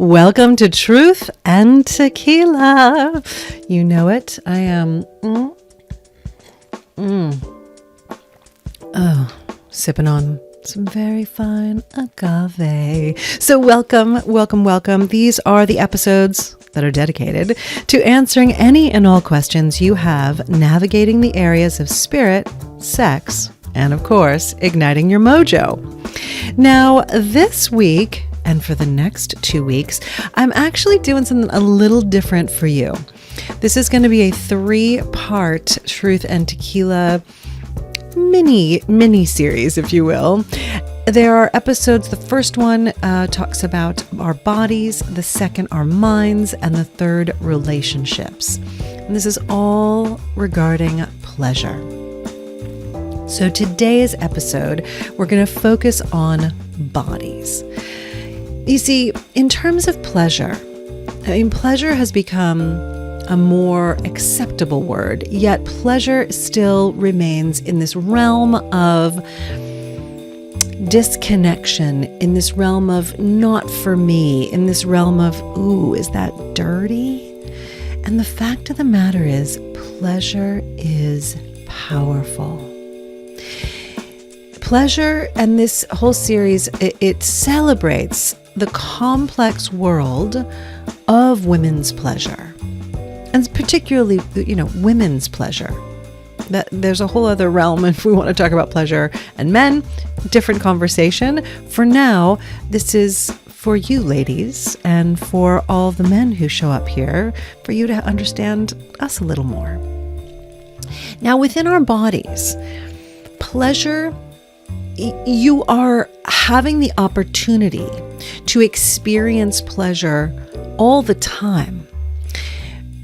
Welcome to Truth and Tequila. You know it. I am sipping on some very fine agave. So welcome. These are the episodes that are dedicated to answering any and all questions you have navigating the areas of spirit, sex, and of course, igniting your mojo. Now, this week, and for the next 2 weeks, I'm actually doing something a little different for you. This is going to be a 3-part Truth and Tequila mini series, if you will. There are episodes. The first one talks about our bodies, the second our minds, and the third relationships. And this is all regarding pleasure. So today's episode, we're going to focus on bodies. You see, in terms of pleasure, pleasure has become a more acceptable word, yet pleasure still remains in this realm of disconnection, in this realm of not for me, in this realm of, ooh, is that dirty? And the fact of the matter is, pleasure is powerful. Pleasure, and this whole series, it celebrates the complex world of women's pleasure, and particularly, women's pleasure. That there's a whole other realm if we want to talk about pleasure and men, different conversation. For now, this is for you ladies and for all the men who show up here, for you to understand us a little more. Now, within our bodies, pleasure, you are having the opportunity to experience pleasure all the time.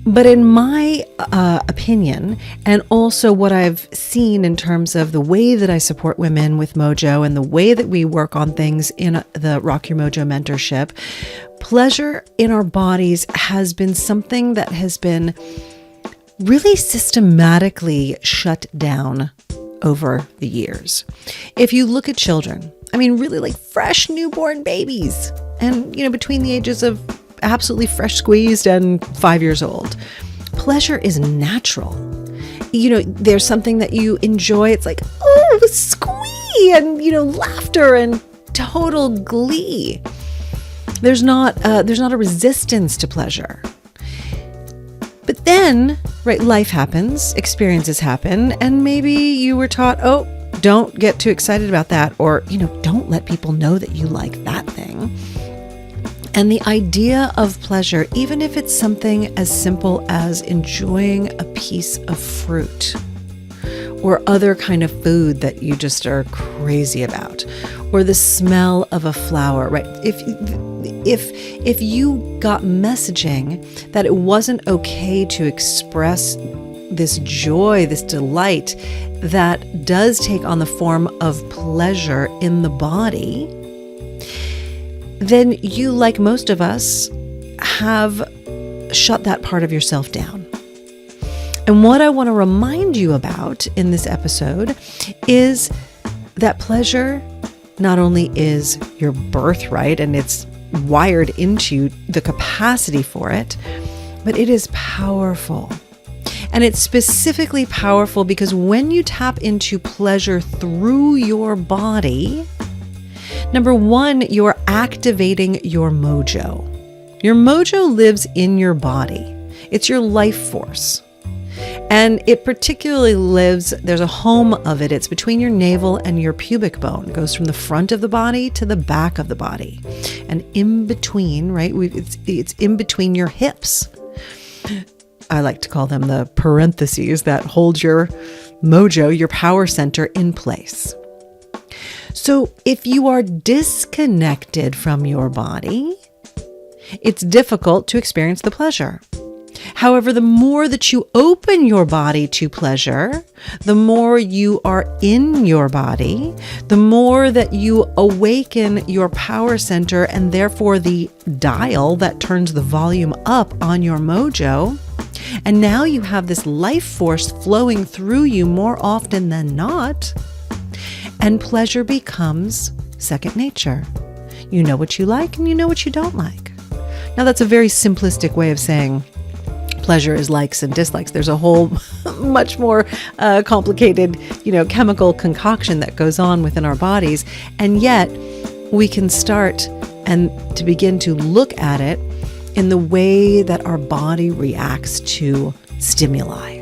But in my opinion, and also what I've seen in terms of the way that I support women with Mojo and the way that we work on things in the Rock Your Mojo mentorship, pleasure in our bodies has been something that has been really systematically shut down over the years. If you look at children, really like fresh newborn babies, and between the ages of absolutely fresh squeezed and 5 years old, pleasure is natural. There's something that you enjoy. It's like, oh, squee, and laughter and total glee. There's not a resistance to pleasure. But then, life happens, experiences happen, and maybe you were taught, oh, don't get too excited about that, or, don't let people know that you like that thing. And the idea of pleasure, even if it's something as simple as enjoying a piece of fruit or other kind of food that you just are crazy about, or the smell of a flower, right? If you got messaging that it wasn't okay to express this joy, this delight that does take on the form of pleasure in the body, then you, like most of us, have shut that part of yourself down. And what I want to remind you about in this episode is that pleasure not only is your birthright and it's wired into the capacity for it, but it is powerful. And it's specifically powerful because when you tap into pleasure through your body, number one, you're activating your mojo. Your mojo lives in your body. It's your life force. And it particularly lives, there's a home of it. It's between your navel and your pubic bone. It goes from the front of the body to the back of the body. And in between, right, it's in between your hips. I like to call them the parentheses that hold your mojo, your power center, in place. So if you are disconnected from your body, it's difficult to experience the pleasure. However, the more that you open your body to pleasure, the more you are in your body, the more that you awaken your power center and therefore the dial that turns the volume up on your mojo. And now you have this life force flowing through you more often than not. And pleasure becomes second nature. You know what you like and you know what you don't like. Now, that's a very simplistic way of saying pleasure is likes and dislikes. There's a whole much more complicated, chemical concoction that goes on within our bodies. And yet we can start and to begin to look at it in the way that our body reacts to stimuli.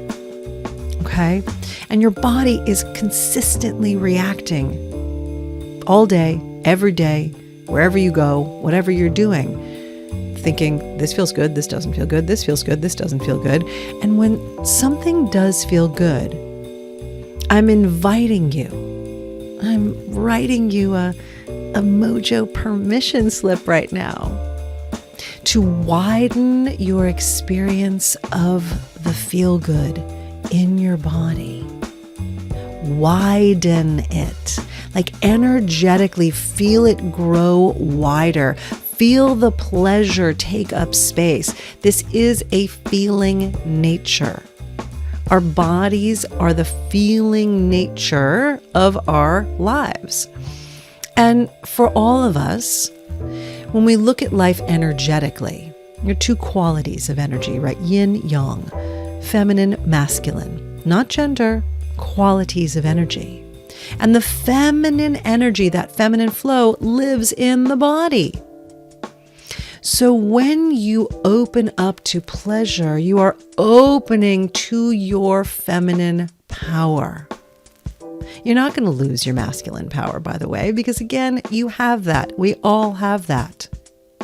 Okay? And your body is consistently reacting all day, every day, wherever you go, whatever you're doing, thinking, this feels good, this doesn't feel good, this feels good, this doesn't feel good. And when something does feel good, I'm inviting you. I'm writing you a mojo permission slip right now to widen your experience of the feel good in your body. Widen it. Like energetically feel it grow wider. Feel the pleasure take up space. This is a feeling nature. Our bodies are the feeling nature of our lives. And for all of us, when we look at life energetically, there are two qualities of energy, right? Yin, yang, feminine, masculine, not gender, qualities of energy. And the feminine energy, that feminine flow, lives in the body. So when you open up to pleasure, you are opening to your feminine power. You're not going to lose your masculine power, by the way, because again, you have that. We all have that.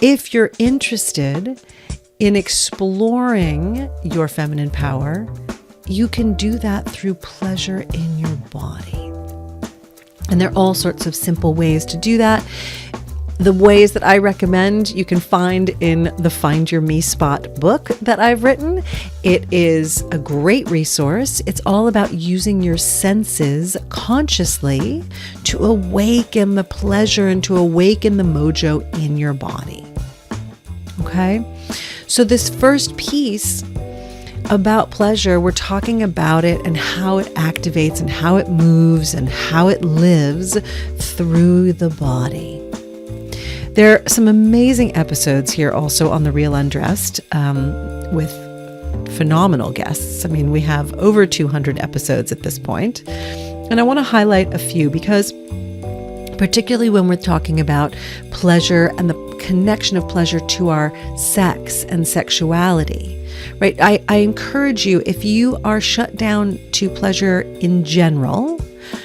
If you're interested in exploring your feminine power, you can do that through pleasure in your body. And there are all sorts of simple ways to do that. The ways that I recommend you can find in the Find Your Me Spot book that I've written. It is a great resource. It's all about using your senses consciously to awaken the pleasure and to awaken the mojo in your body. Okay? So this first piece about pleasure, we're talking about it and how it activates and how it moves and how it lives through the body. There are some amazing episodes here also on The Real Undressed with phenomenal guests. I mean, we have over 200 episodes at this point. And I want to highlight a few because particularly when we're talking about pleasure and the connection of pleasure to our sex and sexuality, right? I encourage you, if you are shut down to pleasure in general,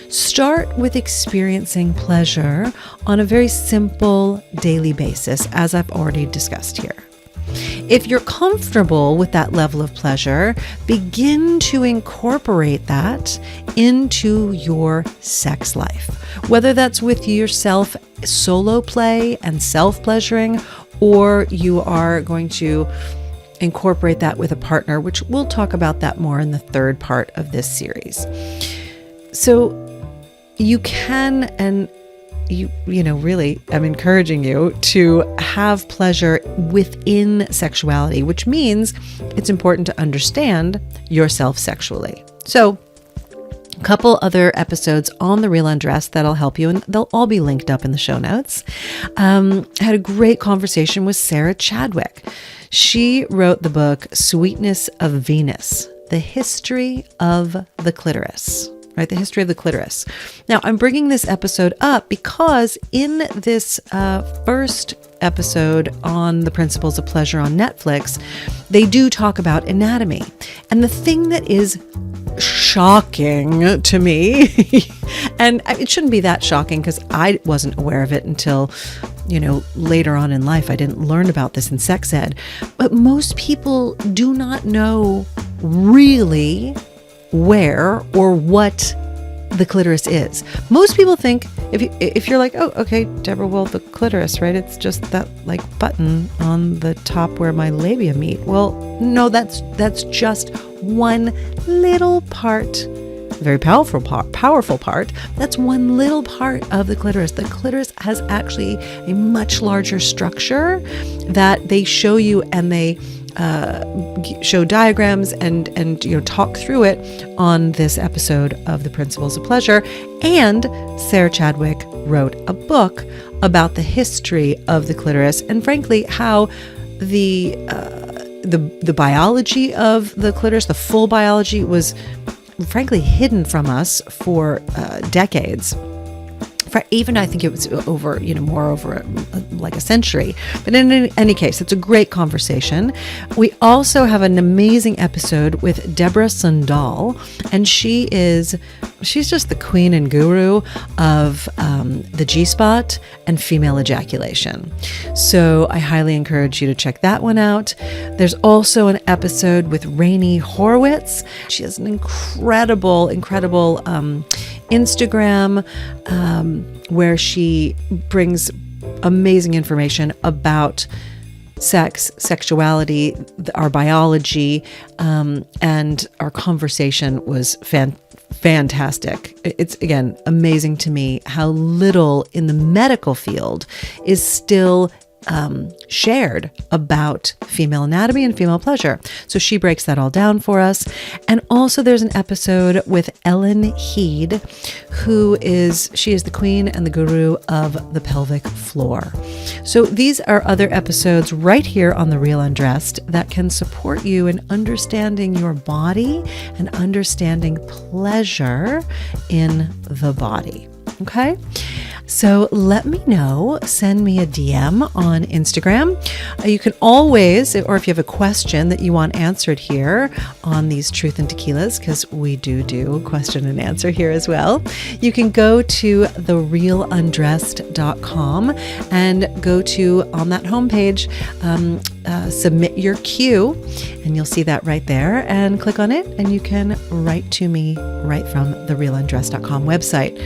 start with experiencing pleasure on a very simple daily basis, as I've already discussed here. If you're comfortable with that level of pleasure, begin to incorporate that into your sex life, whether that's with yourself, solo play and self-pleasuring, or you are going to incorporate that with a partner, which we'll talk about that more in the third part of this series. So you can, and really, I'm encouraging you to have pleasure within sexuality, which means it's important to understand yourself sexually. So a couple other episodes on The Real Undressed that'll help you, and they'll all be linked up in the show notes. I had a great conversation with Sarah Chadwick. She wrote the book, Sweetness of Venus, The History of the Clitoris. Right, the history of the clitoris. Now, I'm bringing this episode up because in this first episode on the principles of pleasure on Netflix, they do talk about anatomy. And the thing that is shocking to me, and it shouldn't be that shocking because I wasn't aware of it until, later on in life. I didn't learn about this in sex ed. But most people do not know really where or what the clitoris is. Most people think if you're like, oh, okay, Deborah, well, the clitoris, right? It's just that like button on the top where my labia meet. Well, no, that's just one little part, very powerful part. That's one little part of the clitoris. The clitoris has actually a much larger structure that they show you, and they show diagrams and talk through it on this episode of The Principles of Pleasure. And Sarah Chadwick wrote a book about the history of the clitoris and frankly how the biology of the clitoris, the full biology, was frankly hidden from us for decades. Even I think it was over, more over like a century. But in any case, it's a great conversation. We also have an amazing episode with Deborah Sundal, and she's just the queen and guru of the G-spot and female ejaculation. So I highly encourage you to check that one out. There's also an episode with Rainey Horowitz. She has an incredible Instagram where she brings amazing information about sex, sexuality, our biology, and our conversation was fantastic. It's, again, amazing to me how little in the medical field is still shared about female anatomy and female pleasure. So she breaks that all down for us. And also there's an episode with Ellen Heed, she is the queen and the guru of the pelvic floor. So these are other episodes right here on The Real Undressed that can support you in understanding your body and understanding pleasure in the body. Okay? So let me know. Send me a DM on Instagram. You can always, or if you have a question that you want answered here on these Truth and Tequilas, because we do question and answer here as well, you can go to therealundressed.com and go to, on that homepage, submit your cue, and you'll see that right there, and click on it, and you can write to me right from therealundressed.com website.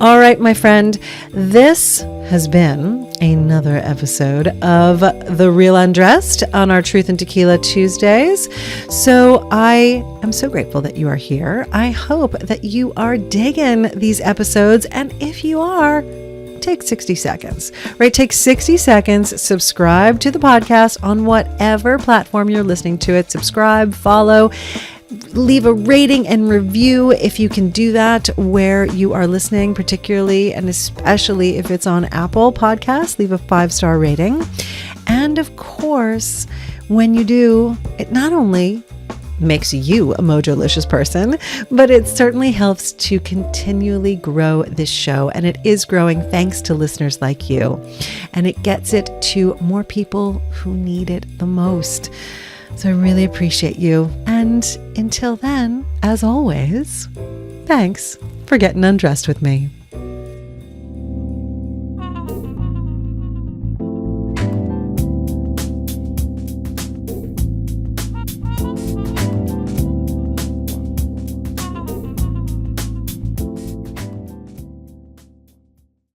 All right, my friend, this has been another episode of The Real Undressed on our Truth and Tequila Tuesdays. So I am so grateful that you are here. I hope that you are digging these episodes. And if you are, take 60 seconds, right? Take 60 seconds, subscribe to the podcast on whatever platform you're listening to it. Subscribe, follow, leave a rating and review if you can do that where you are listening, particularly and especially if it's on Apple Podcasts. Leave a 5-star rating. And of course, when you do, it not only makes you a Mojolicious person, but it certainly helps to continually grow this show. And it is growing thanks to listeners like you. And it gets it to more people who need it the most. So I really appreciate you. And until then, as always, thanks for getting undressed with me.